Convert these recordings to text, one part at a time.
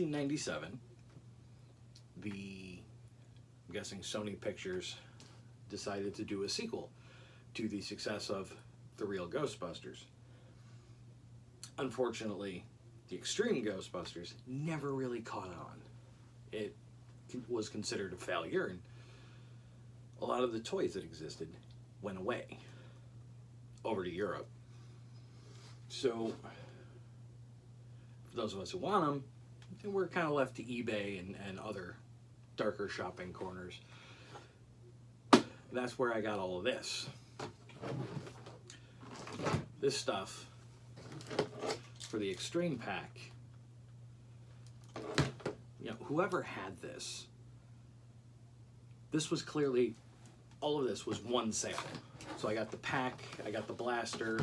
1997, I'm guessing Sony Pictures decided to do a sequel to the success of the real Ghostbusters. Unfortunately, the Extreme Ghostbusters never really caught on. It was considered a failure, and a lot of the toys that existed went away over to Europe. So, for those of us who want them, we're kind of left to eBay and other darker shopping corners. That's where I got all of this. This stuff for the Extreme Pack. You know, whoever had this was clearly, all of this was one sale. So I got the pack, I got the blaster,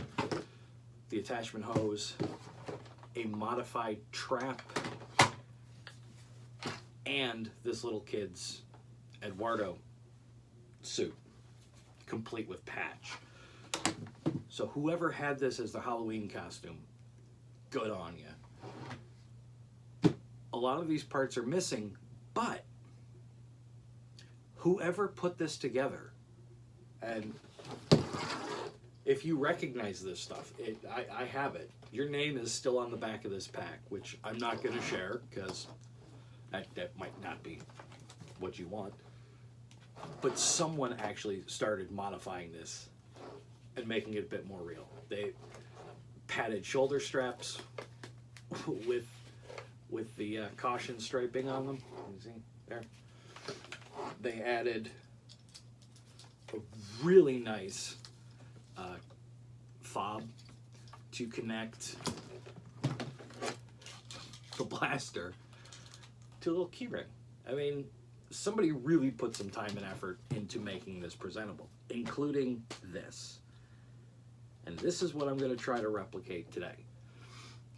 the attachment hose, a modified trap, and this little kid's Eduardo suit, complete with patch. So whoever had this as the Halloween costume, good on you. A lot of these parts are missing, but whoever put this together, and if you recognize this stuff, I have it. Your name is still on the back of this pack, which I'm not going to share because that might not be what you want. But someone actually started modifying this and making it a bit more real. They padded shoulder straps with the caution striping on them. You see there? They added a really nice fob to connect the blaster to a little key ring. I mean, somebody really put some time and effort into making this presentable, including this. And this is what I'm going to try to replicate today.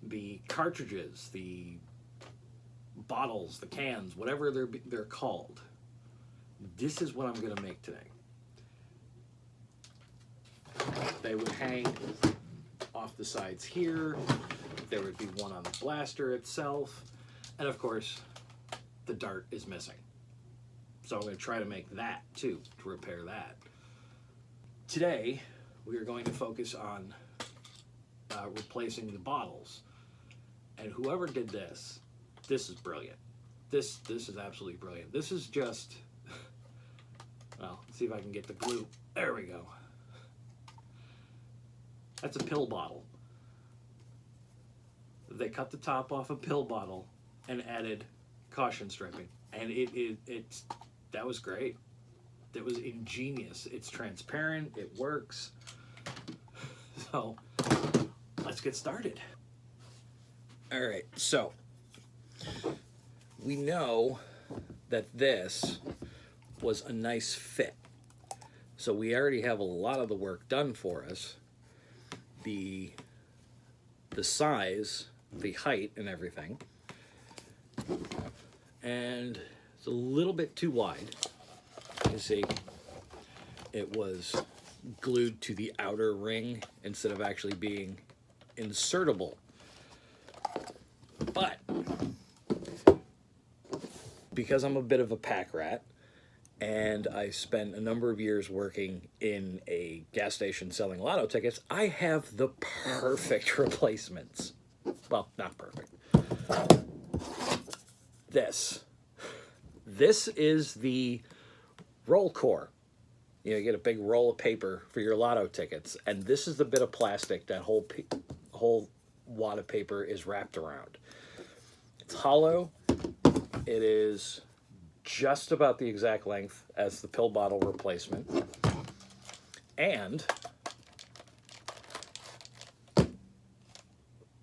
The cartridges, the bottles, the cans, whatever they're called. This is what I'm going to make today. They would hang off the sides here. There would be one on the blaster itself. And of course, the dart is missing. So I'm going to try to make that too, to repair that. Today, we are going to focus on replacing the bottles. And whoever did this is brilliant. This is absolutely brilliant. This is just, well, let's see if I can get the glue. There we go. That's a pill bottle. They cut the top off a pill bottle and added caution striping. And that was great. That was ingenious. It's transparent, it works. So, let's get started. All right, so we know that this was a nice fit. So we already have a lot of the work done for us. The size, the height and everything. And it's a little bit too wide. You see, it was glued to the outer ring instead of actually being insertable. But because I'm a bit of a pack rat, and I spent a number of years working in a gas station selling lotto tickets, I have the perfect replacements. Well, not perfect. This is the roll core. You know, you get a big roll of paper for your lotto tickets, and this is the bit of plastic that whole wad of paper is wrapped around. It's hollow. It is just about the exact length as the pill bottle replacement. And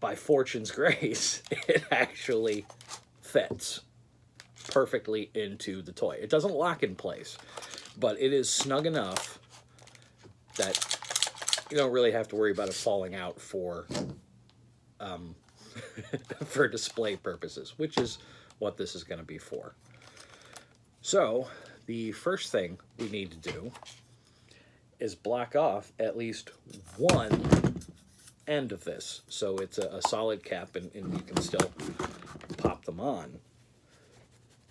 by fortune's grace, it actually fits perfectly into the toy. It doesn't lock in place, but it is snug enough that you don't really have to worry about it falling out for for display purposes, which is what this is going to be for. So the first thing we need to do is block off at least one end of this, so it's a solid cap, and you can still pop them on.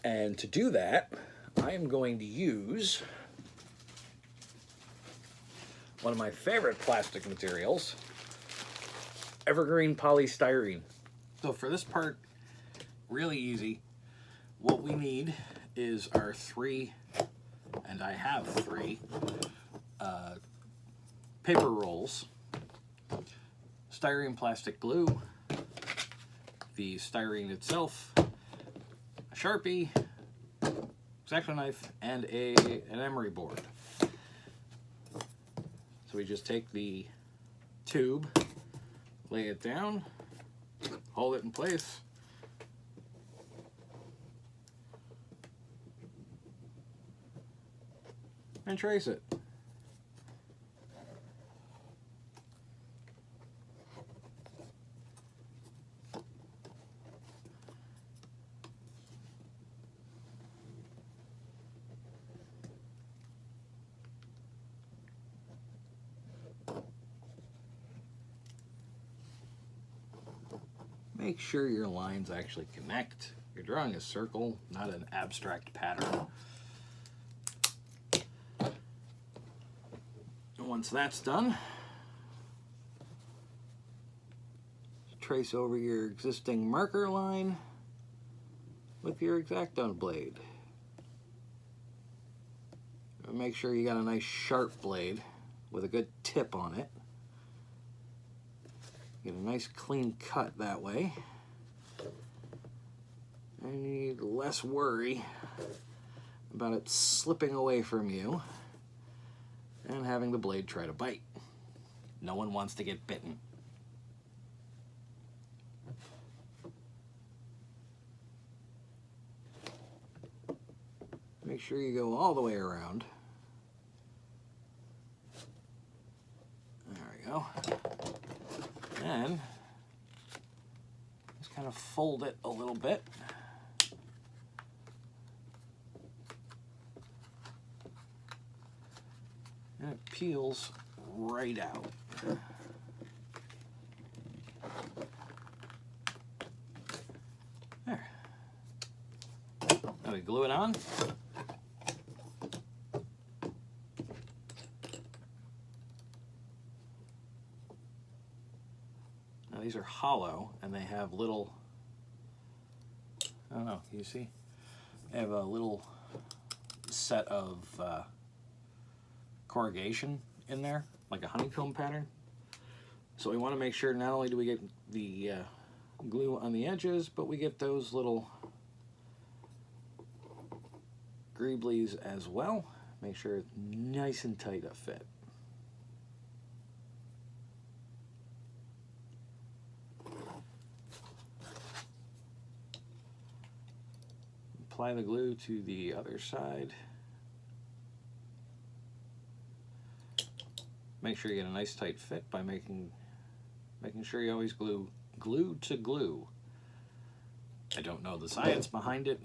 And to do that, I am going to use one of my favorite plastic materials, evergreen polystyrene. So for this part, really easy. What we need is our 3, and I have 3, paper rolls, styrene plastic glue, the styrene itself, a Sharpie, X-Acto knife, and an emery board. So we just take the tube, lay it down, hold it in place, and trace it. Make sure your lines actually connect. You're drawing a circle, not an abstract pattern. And once that's done, trace over your existing marker line with your X-Acto blade. And make sure you got a nice sharp blade with a good tip on it. Get a nice clean cut that way. And you need less worry about it slipping away from you and having the blade try to bite. No one wants to get bitten. Make sure you go all the way around. There we go. And just kind of fold it a little bit. And it peels right out. There. Now we glue it on. Now these are hollow and they have little, I don't know, you see? They have a little set of corrugation in there, like a honeycomb pattern. So we want to make sure not only do we get the glue on the edges, but we get those little greeblies as well. Make sure it's nice and tight a fit. Apply the glue to the other side. Make sure you get a nice tight fit by making sure you always glue to glue. I don't know the science behind it,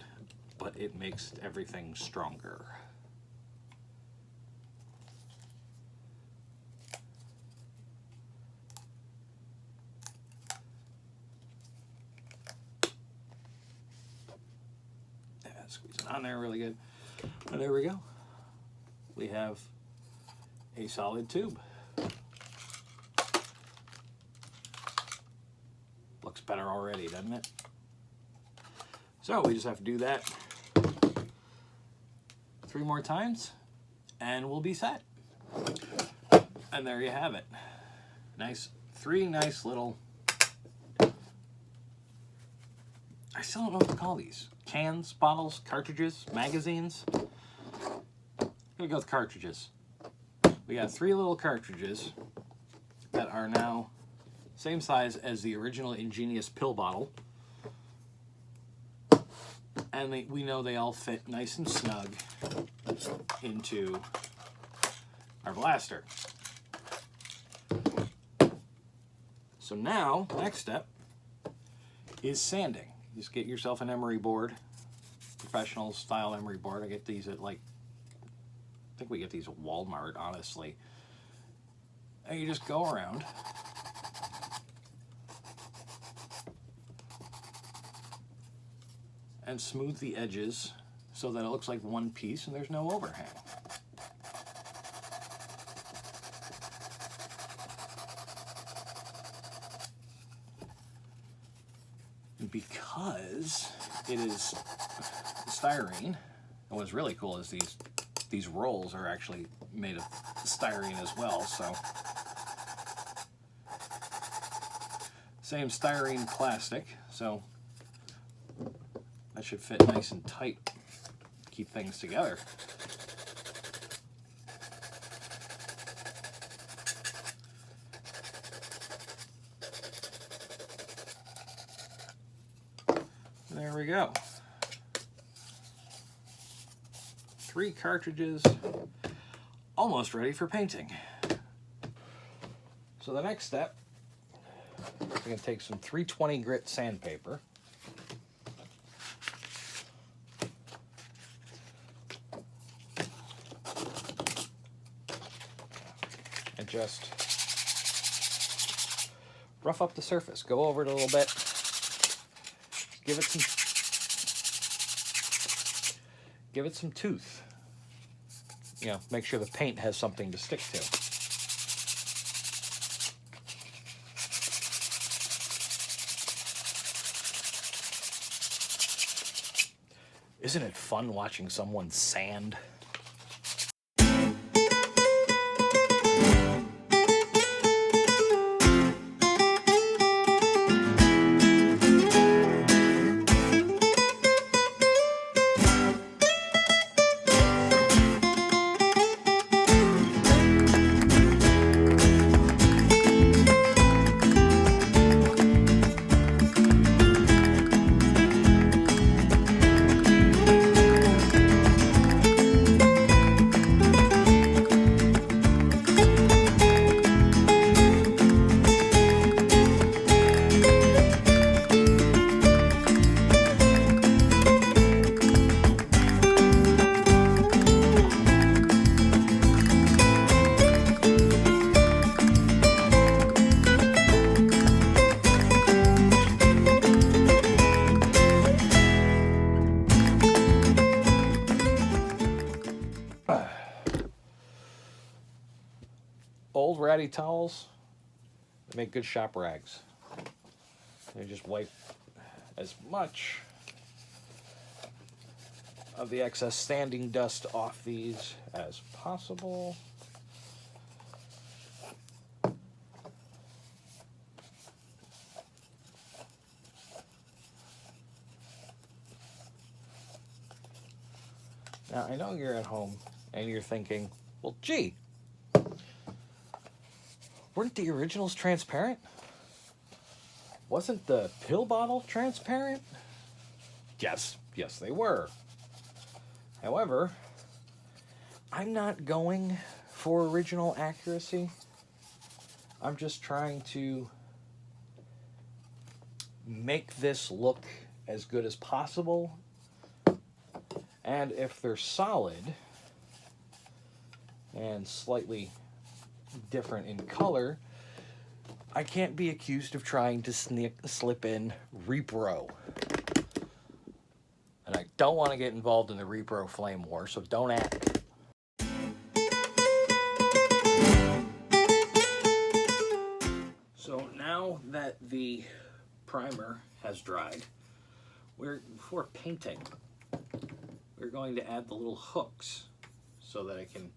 but it makes everything stronger. Yeah, squeeze it on there really good. And there we go. We have a solid tube. Looks better already, doesn't it? So we just have to do that 3 more times and we'll be set. And there you have it. Nice, 3 nice little, I still don't know what to call these. Cans, bottles, cartridges, magazines. I'm gonna go with cartridges. We got 3 little cartridges that are now same size as the original Ingenious pill bottle. And we know they all fit nice and snug into our blaster. So now, next step is sanding. Just get yourself an emery board, professional style emery board. I get these at I think we get these at Walmart, honestly. And you just go around. and smooth the edges so that it looks like one piece and there's no overhang. And because it is styrene, and what's really cool is these rolls are actually made of styrene as well, so same styrene plastic, so that should fit nice and tight, keep things together. There we go. 3 cartridges, almost ready for painting. So the next step, we're going to take some 320 grit sandpaper. And just rough up the surface. Go over it a little bit. Give it some tooth. You know, make sure the paint has something to stick to. Isn't it fun watching someone sand? Old ratty towels, they make good shop rags. They just wipe as much of the excess standing dust off these as possible. Now, I know you're at home and you're thinking, well, gee, weren't the originals transparent? Wasn't the pill bottle transparent? Yes, they were. However, I'm not going for original accuracy. I'm just trying to make this look as good as possible. And if they're solid and slightly different in color, I can't be accused of trying to slip in repro. And I don't want to get involved in the repro flame war, so don't act. So now that the primer has dried, before painting, we're going to add the little hooks so that I can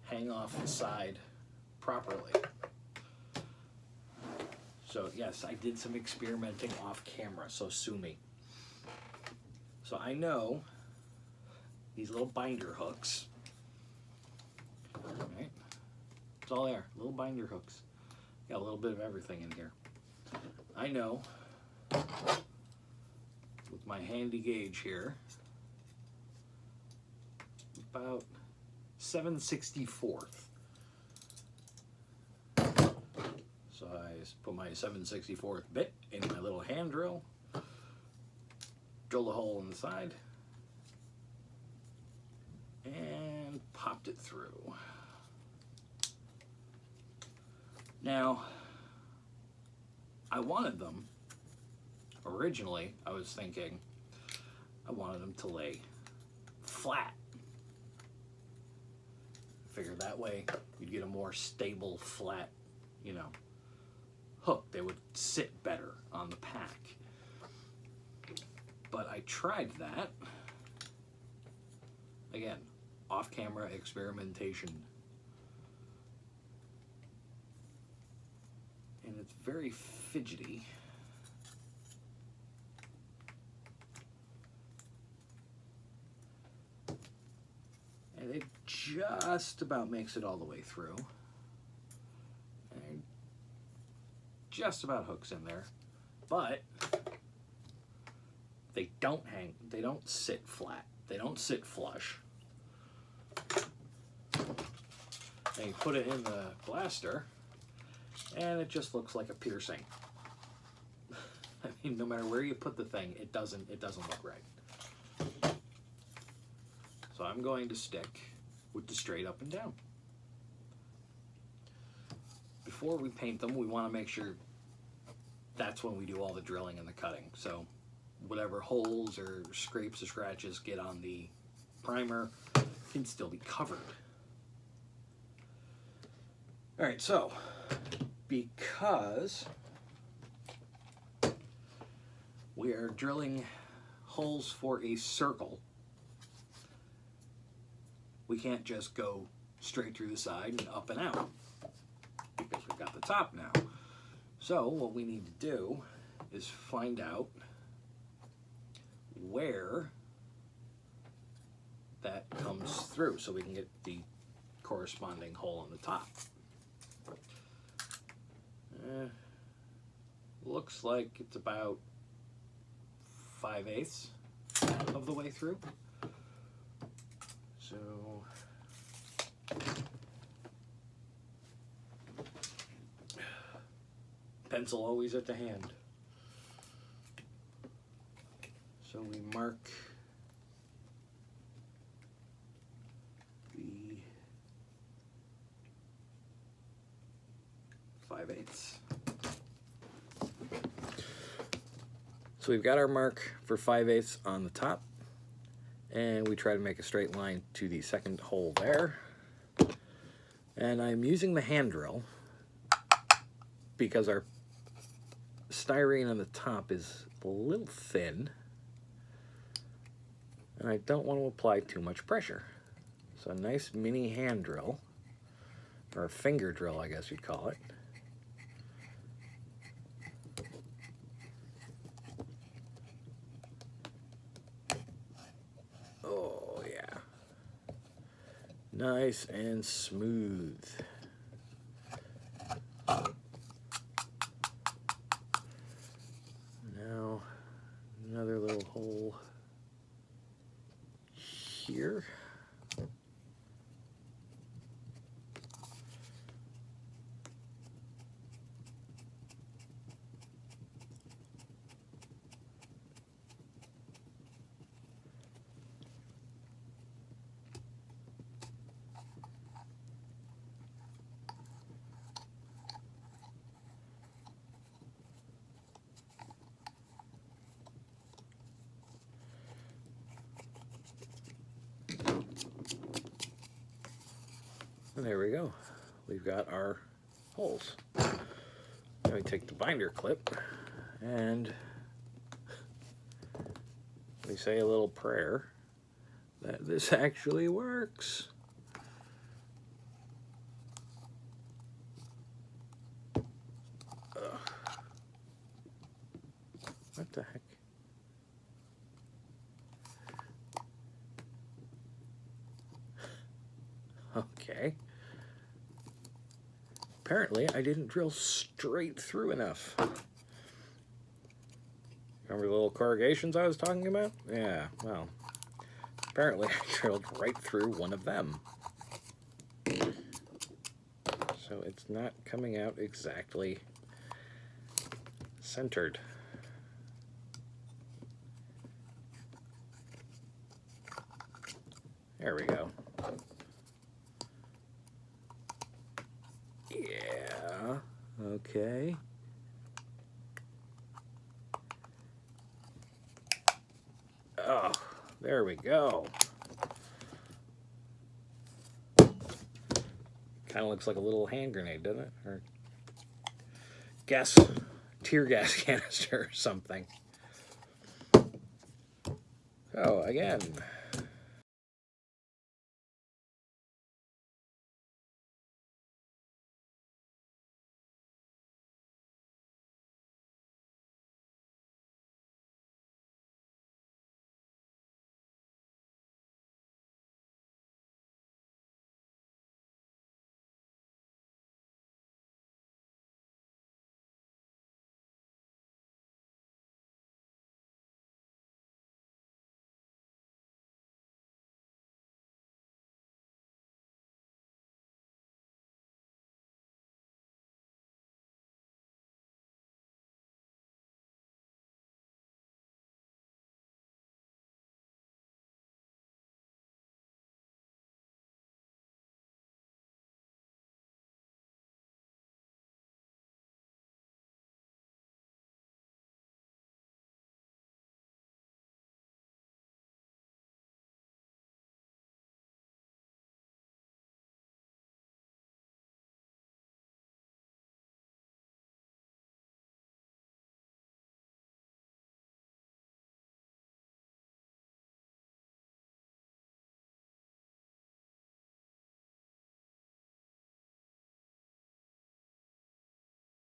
hang off the side properly. So yes, I did some experimenting off camera, so sue me. So I know these little binder hooks, right? It's all there, little binder hooks. Got a little bit of everything in here. I know with my handy gauge here, about 7/64. So I just put my 7/64 bit in my little hand drill, drilled a hole in the side, and popped it through. Now, I wanted them originally I was thinking I wanted them to lay flat. Figured that way you'd get a more stable, flat, you know, hook. They would sit better on the pack. But I tried that. Again, off-camera experimentation. And it's very fidgety. And it just about makes it all the way through. And just about hooks in there. But they don't hang, they don't sit flat. They don't sit flush. And you put it in the blaster, and it just looks like a piercing. I mean, no matter where you put the thing, it doesn't look right. So I'm going to stick with the straight up and down. Before we paint them, we want to make sure that's when we do all the drilling and the cutting. So whatever holes or scrapes or scratches get on the primer can still be covered. All right, so because we are drilling holes for a circle, we can't just go straight through the side and up and out because we've got the top now. So what we need to do is find out where that comes through so we can get the corresponding hole on the top. Looks like it's about 5/8 of the way through. So pencil always at the hand. So we mark the 5/8. So we've got our mark for 5/8 on the top, and we try to make a straight line to the second hole there. And I'm using the hand drill because our styrene on the top is a little thin, and I don't want to apply too much pressure. So a nice mini hand drill, or a finger drill I guess you'd call it. Oh yeah, nice and smooth. Now another little hole here. And there we go. We've got our holes. Now we take the binder clip and we say a little prayer that this actually works. Ugh. What the heck? Okay. Apparently, I didn't drill straight through enough. Remember the little corrugations I was talking about? Yeah, well, apparently I drilled right through one of them. So it's not coming out exactly centered. There we go. Yeah, okay. There we go. Kind of looks like a little hand grenade, doesn't it? Or tear gas canister or something. So again,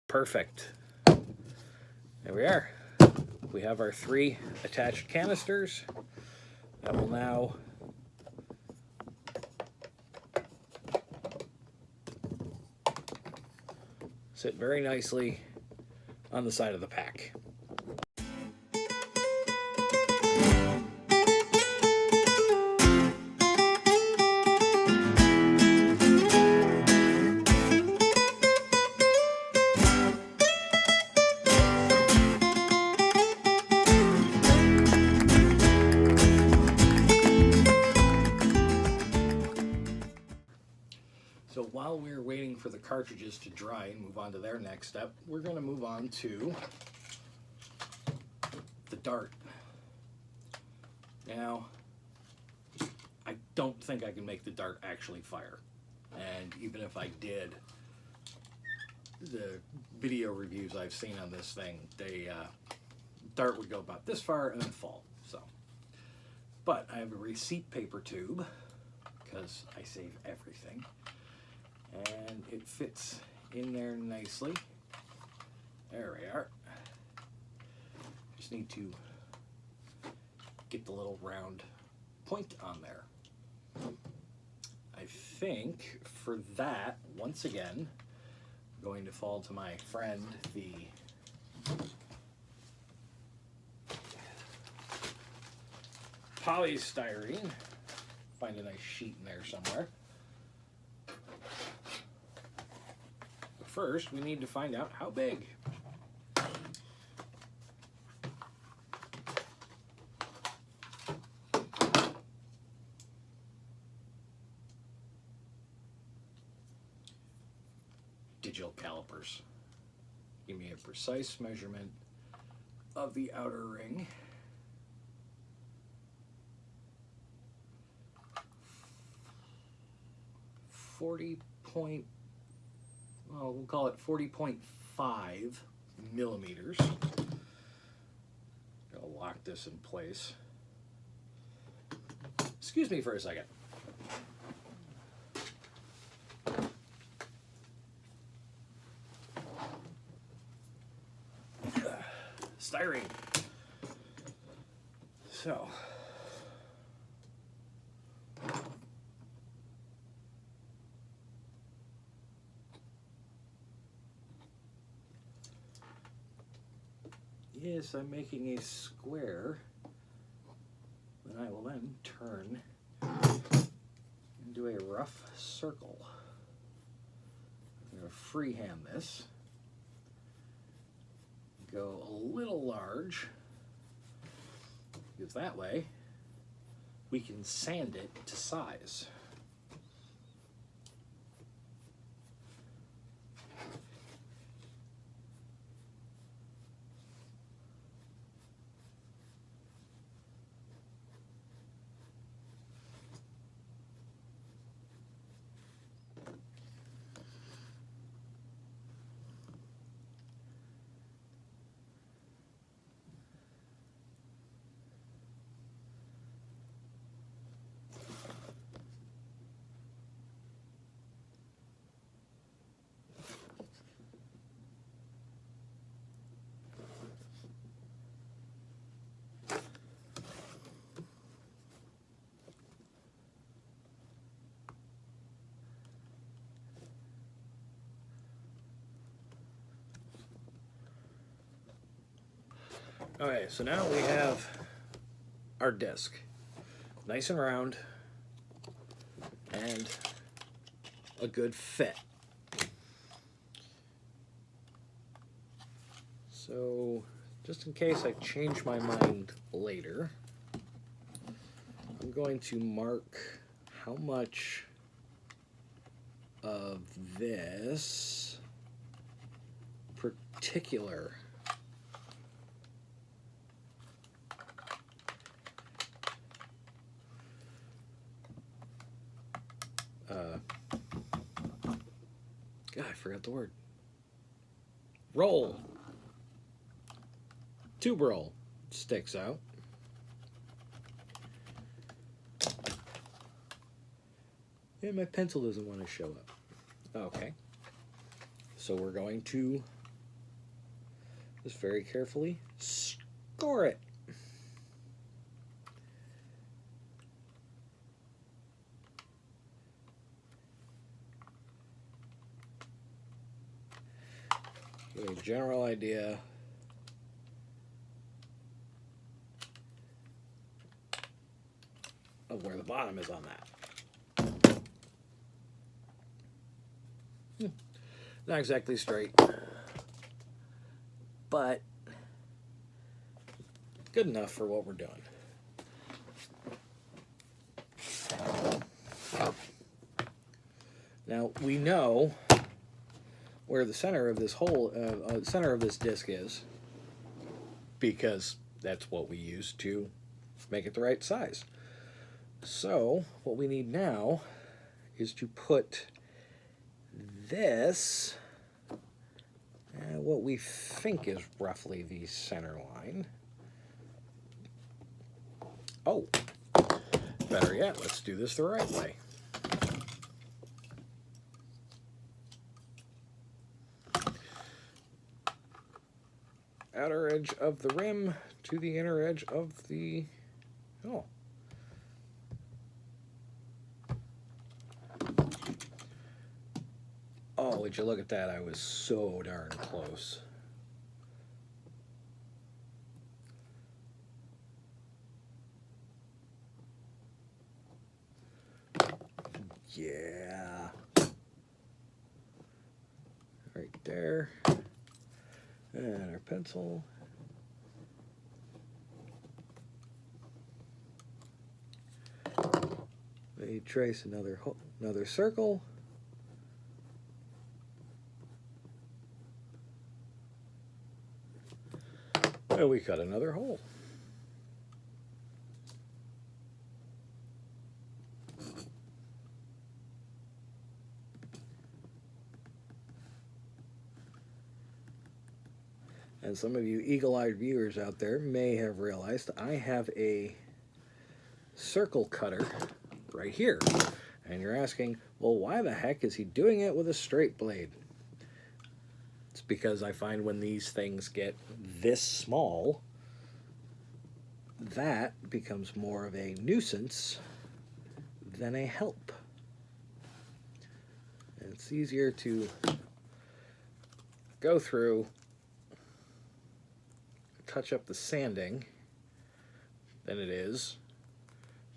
perfect. There we are. We have our 3 attached canisters that will now sit very nicely on the side of the pack. So while we're waiting for the cartridges to dry and move on to their next step, we're going to move on to the dart. Now, I don't think I can make the dart actually fire. And even if I did, the video reviews I've seen on this thing, dart would go about this far and then fall. But I have a receipt paper tube, because I save everything. And it fits in there nicely. There we are. Just need to get the little round point on there. I think for that, once again, I'm going to fall to my friend, the polystyrene. Find a nice sheet in there somewhere. First, we need to find out how big. Digital calipers give me a precise measurement of the outer ring. We'll call it 40.5 millimeters. I'll lock this in place. Excuse me for a second. Styrene. So. Yes, I'm making a square that I will then turn into a rough circle. I'm going to freehand this. Go a little large, because that way we can sand it to size. Okay, so now we have our disc. Nice and round. And a good fit. So, just in case I change my mind later, I'm going to mark how much of this particular God, I forgot the word. Roll. Tube roll sticks out. And my pencil doesn't want to show up. Okay. So we're going to just very carefully score it. Get a general idea of where the bottom is on that. Not exactly straight, but good enough for what we're doing. Now we know where the center of this hole, center of this disc is, because that's what we use to make it the right size. So what we need now is to put this, what we think is roughly the center line. Oh, better yet, let's do this the right way. Outer edge of the rim to the inner edge of the, oh. Oh, would you look at that? I was so darn close. Yeah. Right there. And our pencil. We trace another circle. And we cut another hole. And some of you eagle-eyed viewers out there may have realized I have a circle cutter right here. And you're asking, well, why the heck is he doing it with a straight blade? It's because I find when these things get this small, that becomes more of a nuisance than a help. And it's easier to go through, touch up the sanding than it is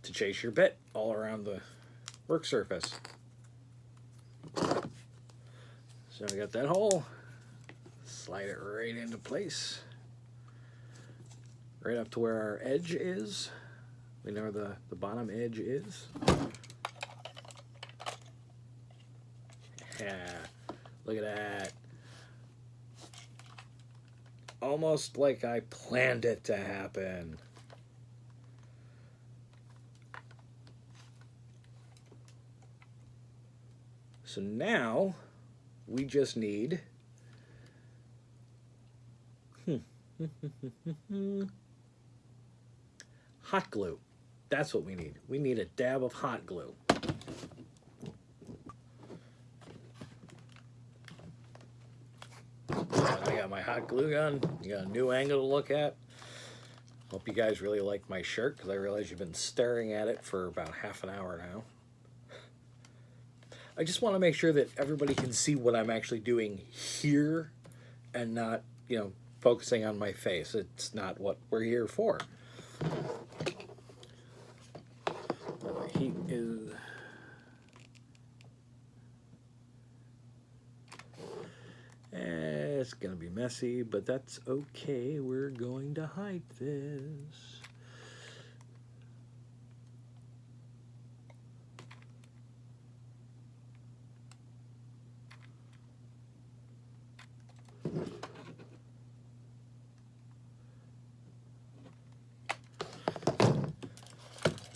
to chase your bit all around the work surface. So I got that hole, slide it right into place, right up to where our edge is. We know where the bottom edge is. Yeah, look at that. Almost like I planned it to happen. So now we just need hot glue. That's what we need. We need a dab of hot glue. I got my hot glue gun. You got a new angle to look at. Hope you guys really like my shirt, because I realize you've been staring at it for about half an hour now. I just want to make sure that everybody can see what I'm actually doing here and not, focusing on my face. It's not what we're here for. The heat is... It's going to be messy, but that's okay. We're going to hide this.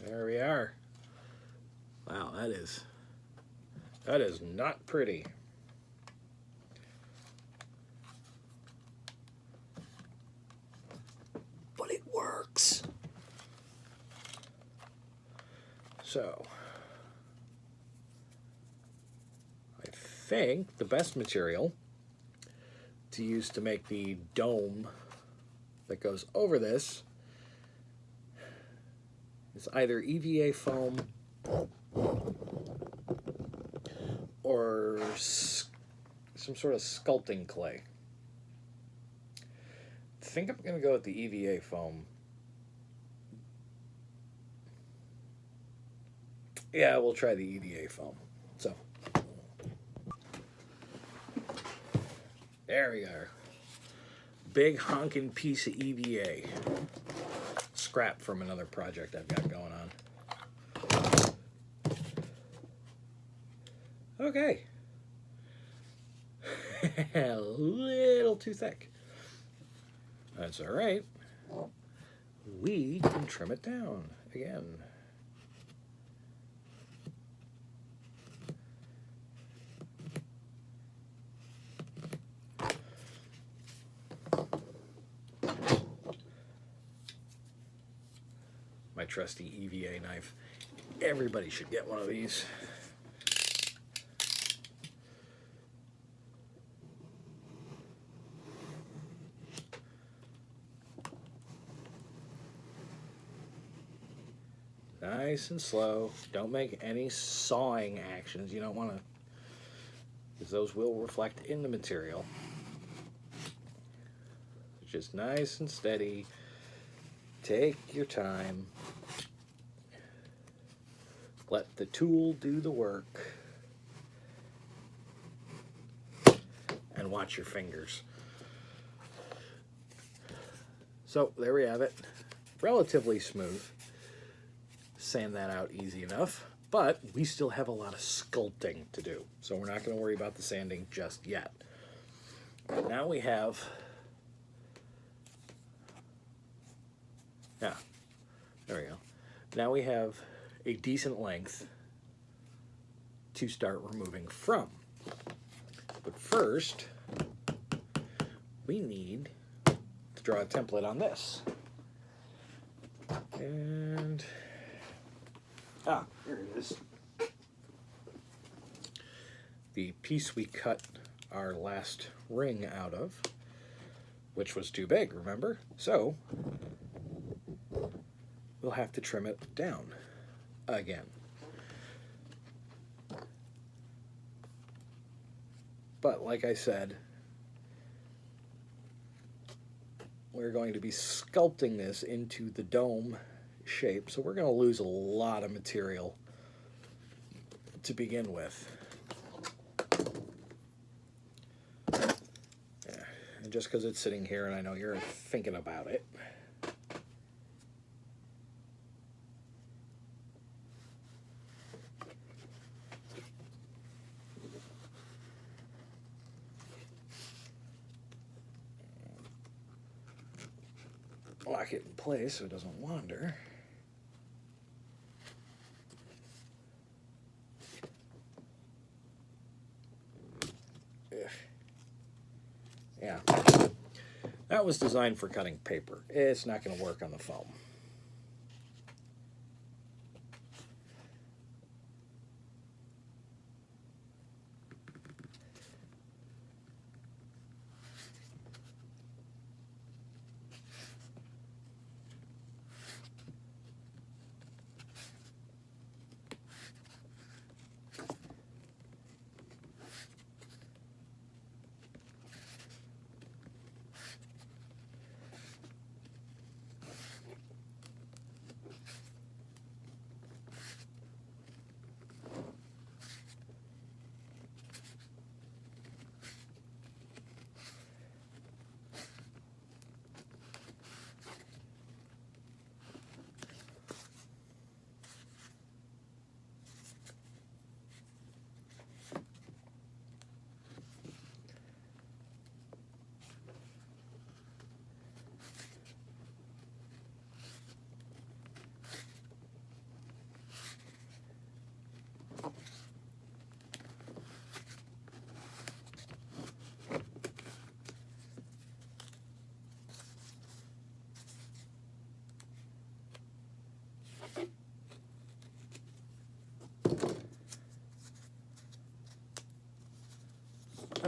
There we are. Wow, that is not pretty. But it works. So, I think the best material to use to make the dome that goes over this is either EVA foam or some sort of sculpting clay. I think I'm going to go with the EVA foam. Yeah, we'll try the EVA foam. So, there we are. Big honking piece of EVA. Scrap from another project I've got going on. Okay. A little too thick. That's all right. We can trim it down again. My trusty EVA knife. Everybody should get one of these. Nice and slow. Don't make any sawing actions. You don't want to, because those will reflect in the material. Just nice and steady. Take your time. Let the tool do the work. And watch your fingers. So there we have it. Relatively smooth. Sand that out easy enough. But we still have a lot of sculpting to do. So we're not going to worry about the sanding just yet. But now we have... Yeah, there we go. Now we have a decent length to start removing from. But first, we need to draw a template on this. And, here it is. The piece we cut our last ring out of, which was too big, remember? So, we'll have to trim it down again. But like I said, we're going to be sculpting this into the dome shape, so we're going to lose a lot of material to begin with. Yeah. And just because it's sitting here and I know you're thinking about it, lock it in place so it doesn't wander. Yeah, that was designed for cutting paper. It's not going to work on the foam.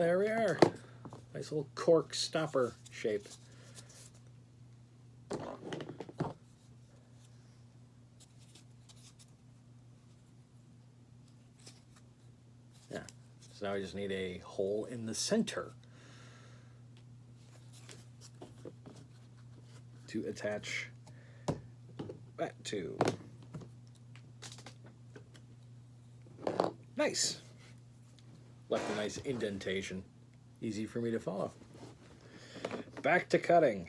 there we are. Nice little cork stopper shape. Yeah, so now we just need a hole in the center to attach that to. Nice. Left a nice indentation. Easy for me to follow. Back to cutting.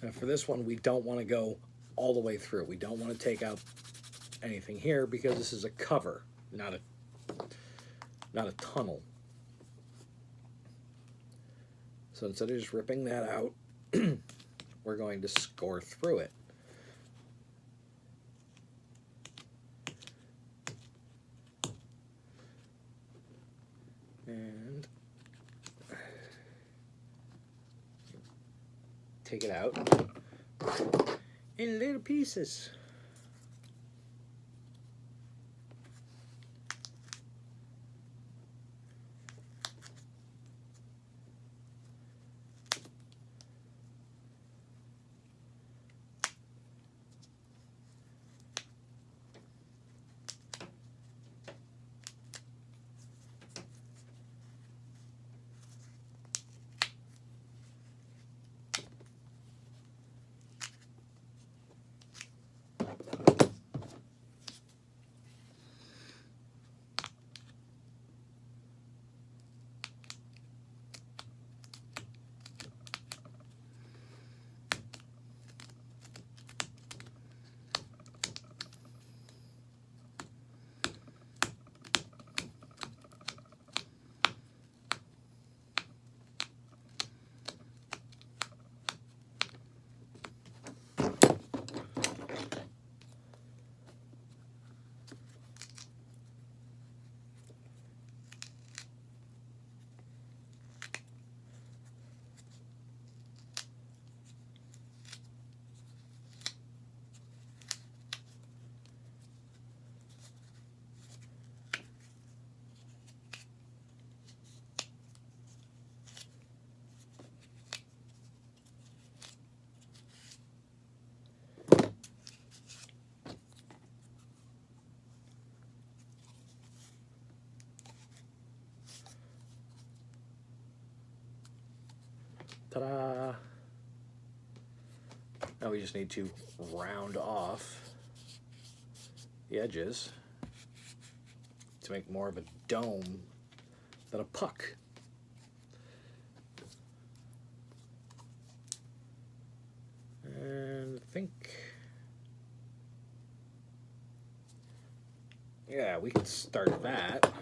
Now for this one, we don't want to go all the way through. We don't want to take out anything here because this is a cover, not a tunnel. So instead of just ripping that out, we're going to score through it. And take it out in little pieces. Ta-da! Now we just need to round off the edges to make more of a dome than a puck. And I think, yeah, we can start that.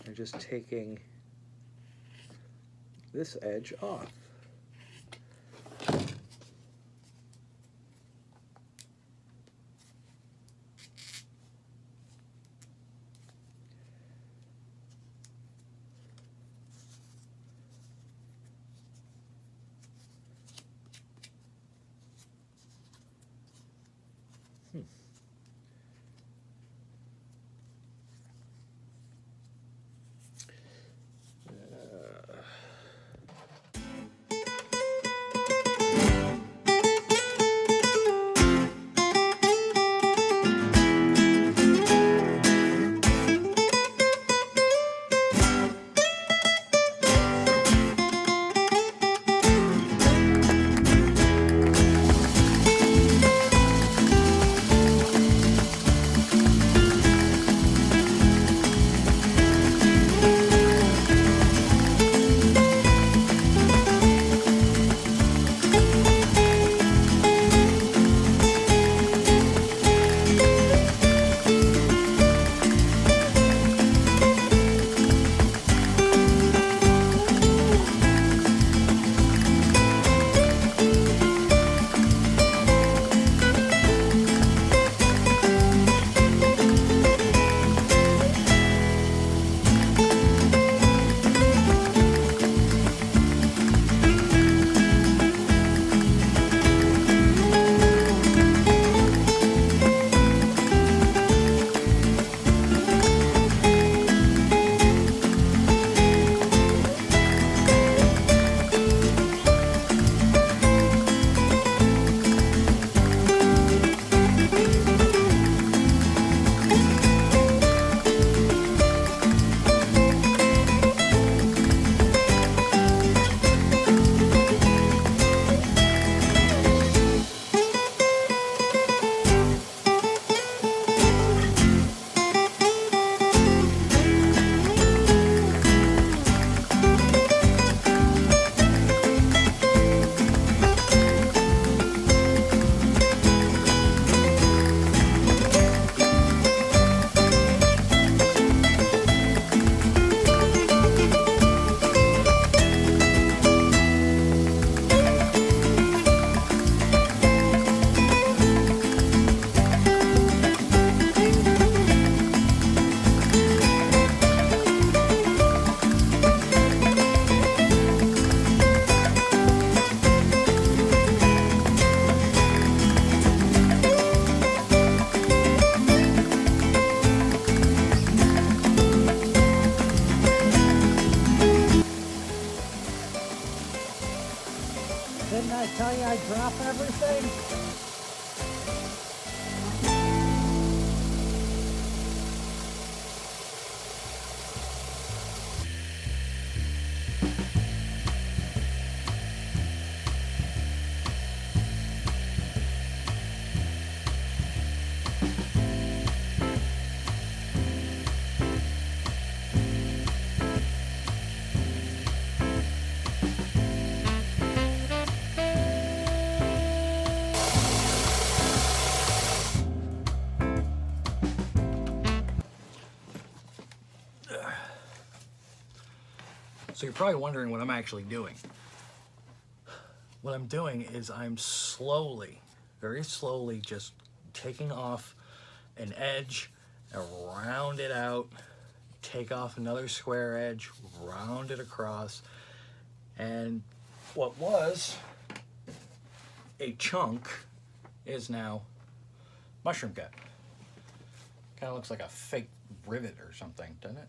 I'm just taking this edge off. I tell you I drop everything? So you're probably wondering what I'm actually doing. What I'm doing is I'm slowly, very slowly, just taking off an edge and round it out, take off another square edge, round it across, and what was a chunk is now mushroom cut. Kind of looks like a fake rivet or something, doesn't it?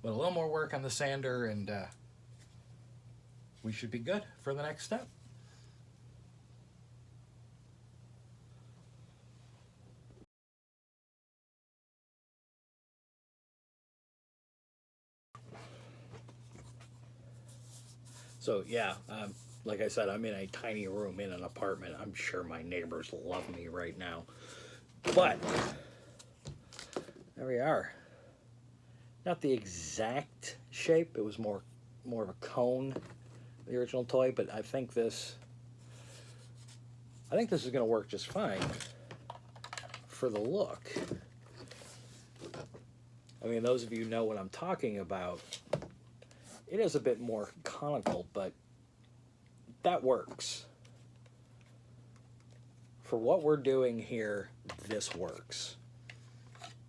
But a little more work on the sander and we should be good for the next step. So yeah, like I said, I'm in a tiny room in an apartment. I'm sure my neighbors love me right now. But there we are. Not the exact shape. It was more of a cone, the original toy, but I think this is going to work just fine for the look. I mean, those of you know what I'm talking about. It is a bit more conical, but that works. For what we're doing here, this works.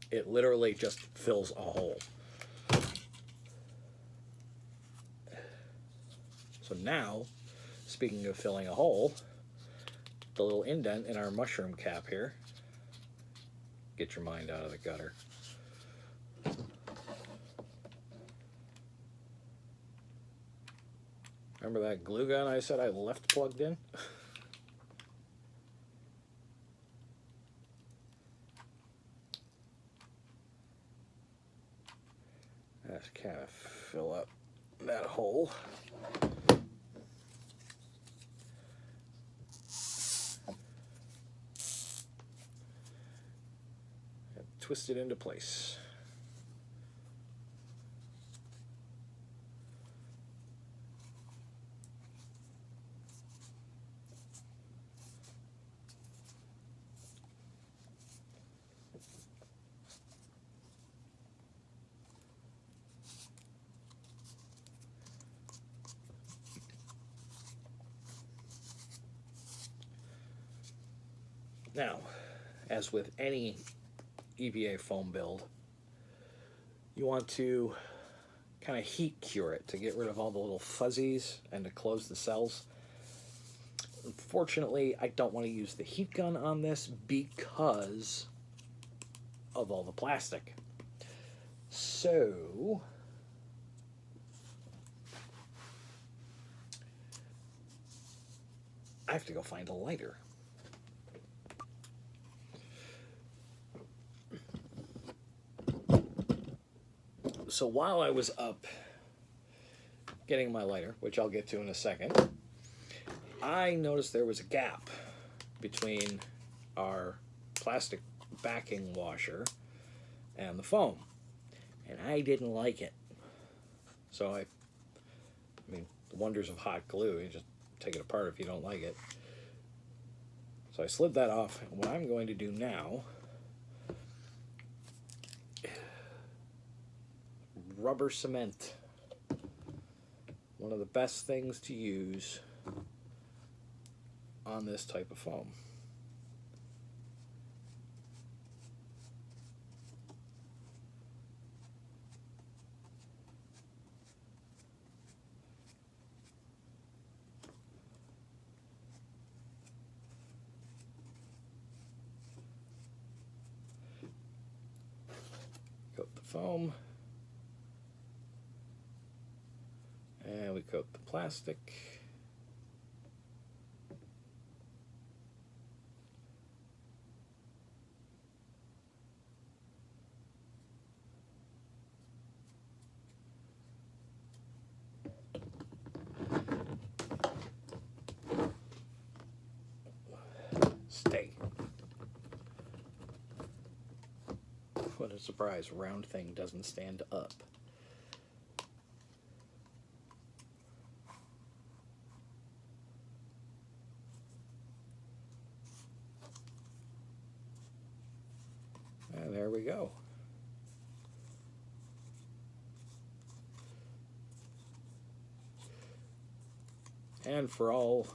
It literally just fills a hole. So now, speaking of filling a hole, the little indent in our mushroom cap here. Get your mind out of the gutter. Remember that glue gun I said I left plugged in? Just kind of fill up that hole. And twist it into place. Now, as with any EVA foam build, you want to kind of heat cure it to get rid of all the little fuzzies and to close the cells. Unfortunately, I don't want to use the heat gun on this because of all the plastic. So, I have to go find a lighter. So while I was up getting my lighter, which I'll get to in a second, I noticed there was a gap between our plastic backing washer and the foam, and I didn't like it. So I mean, the wonders of hot glue, you just take it apart if you don't like it. So I slid that off, and what I'm going to do now, rubber cement, one of the best things to use on this type of foam. Coat the foam. And we coat the plastic. Stay. What a surprise, round thing doesn't stand up. And there we go. And for all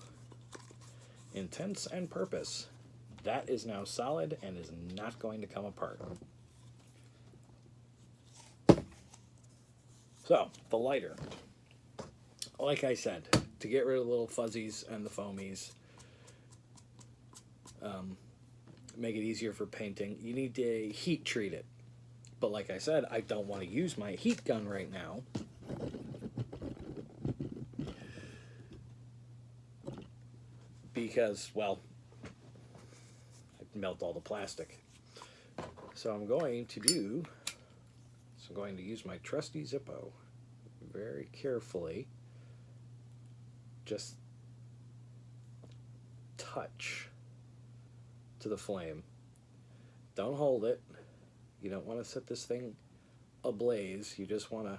intents and purpose, that is now solid and is not going to come apart. So, the lighter. Like I said, to get rid of the little fuzzies and the foamies, make it easier for painting, you need to heat treat it. But like I said, I don't want to use my heat gun right now. Because, well, I'd melt all the plastic. So I'm going to use my trusty Zippo very carefully. Just touch to the flame. Don't hold it. You don't want to set this thing ablaze. You just want to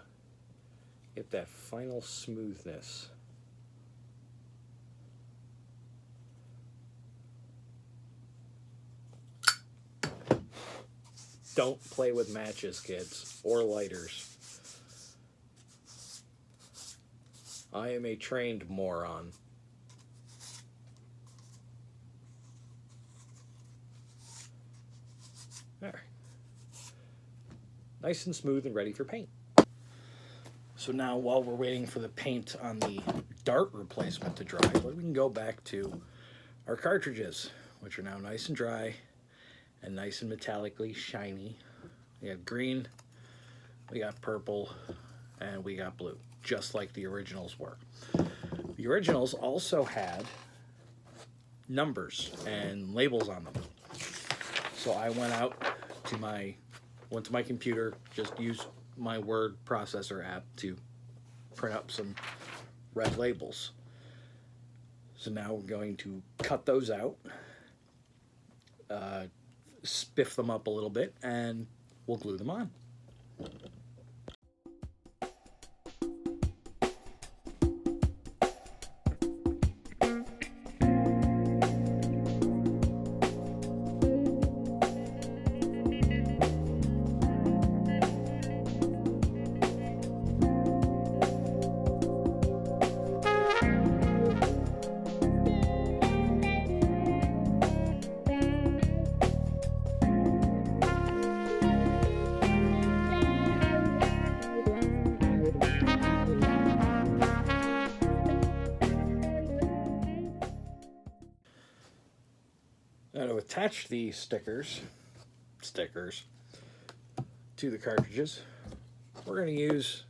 get that final smoothness. Don't play with matches, kids, or lighters. I am a trained moron. There. Nice and smooth and ready for paint. So now, while we're waiting for the paint on the dart replacement to dry, we can go back to our cartridges, which are now nice and dry and nice and metallically shiny. We got green, we got purple, and we got blue, just like the originals were. The originals also had numbers and labels on them. So I went to my computer, just used my word processor app to print up some red labels. So now we're going to cut those out, spiff them up a little bit, and we'll glue them on. Now to attach the stickers to the cartridges, we're going to use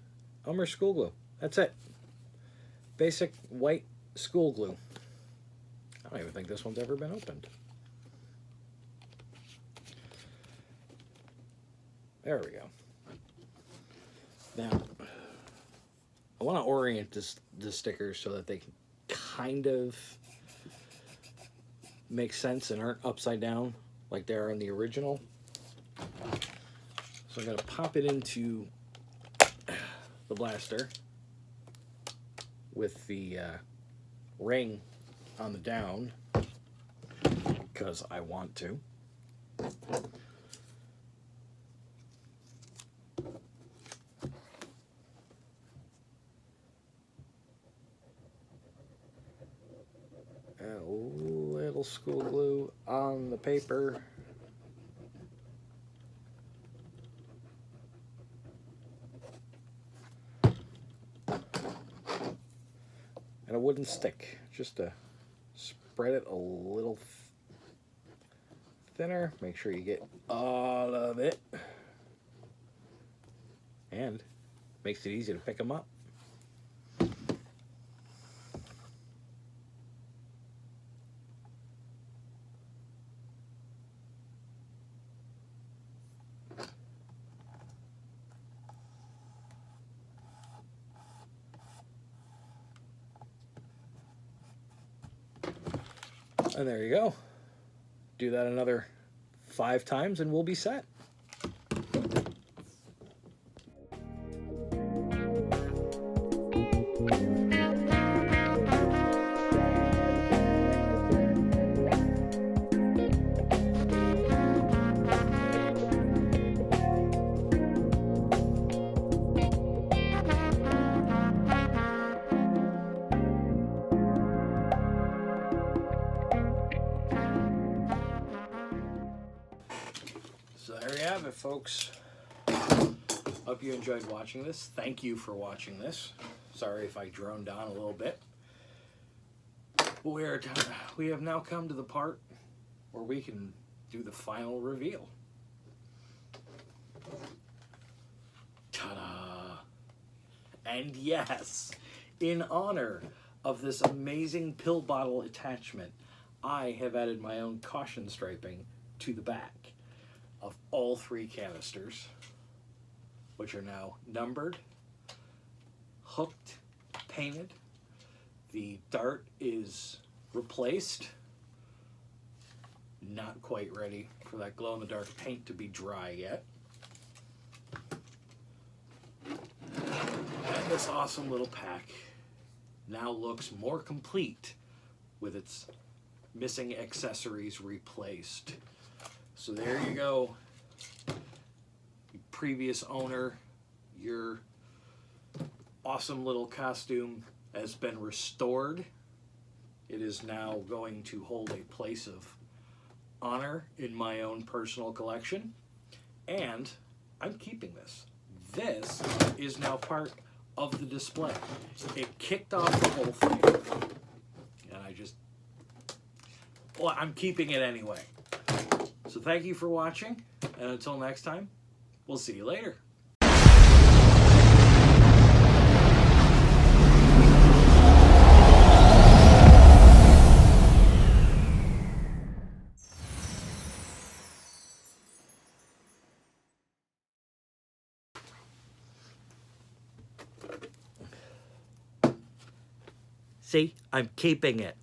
Elmer school glue. That's it. Basic white school glue. I don't even think this one's ever been opened. There we go. Now, I want to orient the stickers so that they can kind of make sense and aren't upside down like they are in the original. So I'm going to pop it into the blaster with the ring on the down because I want to. A little school glue on the paper. And a wooden stick, just to spread it a little thinner. Make sure you get all of it. And makes it easy to pick them up. And there you go. Do that another 5 times and we'll be set. So there you have it, folks. Hope you enjoyed watching this. Thank you for watching this. Sorry if I droned on a little bit. But we have now come to the part where we can do the final reveal. Ta-da! And yes, in honor of this amazing pill bottle attachment, I have added my own caution striping to the back of all 3 canisters, which are now numbered, hooked, painted. The dart is replaced. Not quite ready for that glow-in-the-dark paint to be dry yet. And this awesome little pack now looks more complete with its missing accessories replaced. So there you go. Previous owner, your awesome little costume has been restored. It is now going to hold a place of honor in my own personal collection. And I'm keeping this. This is now part of the display. It kicked off the whole thing. And I'm keeping it anyway. So thank you for watching, and until next time, we'll see you later. See, I'm keeping it.